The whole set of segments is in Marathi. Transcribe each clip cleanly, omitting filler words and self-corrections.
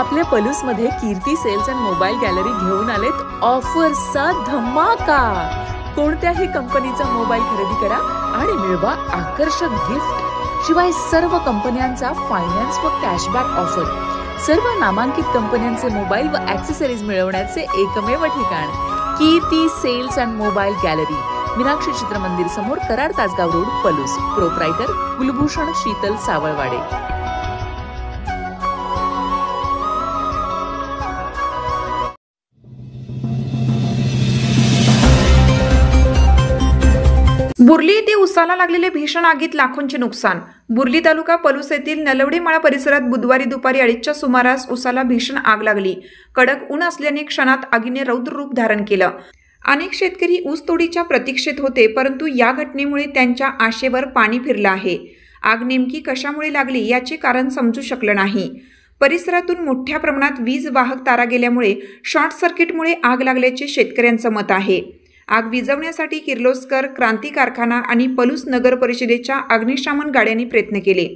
आपल्या पलूसमध्ये कीर्ती सेल्स अँड मोबाईल गॅलरी घेऊन आलेत ऑफर्सचा धमाका। कोणत्याही कंपनीचा मोबाईल खरेदी करा आणि मिळवा आकर्षक गिफ्ट। शिवाय सर्व कंपन्यांचा फायनान्स व कॅशबॅक ऑफर। सर्व नामांकित कंपन्यांचे मोबाईल व ॲक्सेसरीज मिळवण्याचे एकमेव ठिकाण Kirti sales and mobile gallery, Meenakshi Chitramandir समोर, कराड तासगाव रोड, पलूस। प्रोप्रायटर कुलभूषण शीतल सावळवाडे। बुर्ली येथे उसाला लागलेले भीषण आगीत लाखोंचे नुकसान। बुर्ली तालुका पलूस येथील नलवडीमाळा परिसरात बुधवारी दुपारी 2:30च्या सुमारास उसाला भीषण आग लागली। कडक ऊन असल्याने क्षणात आगीने रौद्र रूप धारण केलं। अनेक शेतकरी ऊस तोडीच्या प्रतीक्षेत होते, परंतु या घटनेमुळे त्यांच्या आशेवर पाणी फिरलं आहे। आग नेमकी कशामुळे लागली याचे कारण समजू शकलं नाही। परिसरातून मोठ्या प्रमाणात वीज वाहक तारा गेल्यामुळे शॉर्ट सर्किटमुळे आग लागल्याचे शेतकऱ्यांचं मत आहे। आग विझवण्यासाठी किर्लोस्कर, क्रांती कारखाना आणि पलूस नगर परिषदेच्या अग्निशमन गाड्यांनी प्रयत्न केले।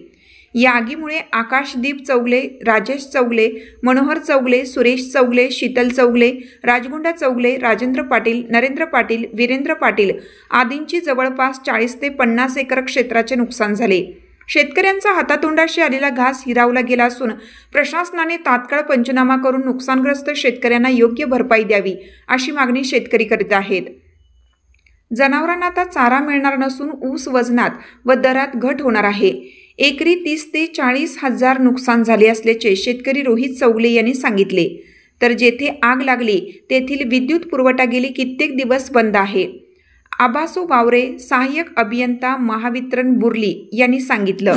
या आगीमुळे आकाशदीप चौगले, राजेश चौगले, मनोहर चौगले, सुरेश चौगले, शीतल चौगले, राजगुंडा चौगले, राजेंद्र पाटील, नरेंद्र पाटील, वीरेंद्र पाटील आदींची जवळपास 40 ते 50 एकर क्षेत्राचे नुकसान झाले। शेतकऱ्यांचा हातातोंडाशी आलेला घास हिरावला गेला असून प्रशासनाने तात्काळ पंचनामा करून नुकसानग्रस्त शेतकऱ्यांना योग्य भरपाई द्यावी अशी मागणी शेतकरी करीत आहेत। जनावरांना आता चारा मिळणार नसून ऊस वजनात व दरात घट होणार आहे। एकरी 30 ते 40 हजार नुकसान झाले असल्याचे शेतकरी रोहित चौगले यांनी सांगितले। तर जेथे आग लागली तेथील विद्युत पुरवठा गेली कित्येक दिवस बंद आहे। आबासो वावरे, सहाय्यक अभियंता महावितरण बुर्ली यांनी सांगितलं।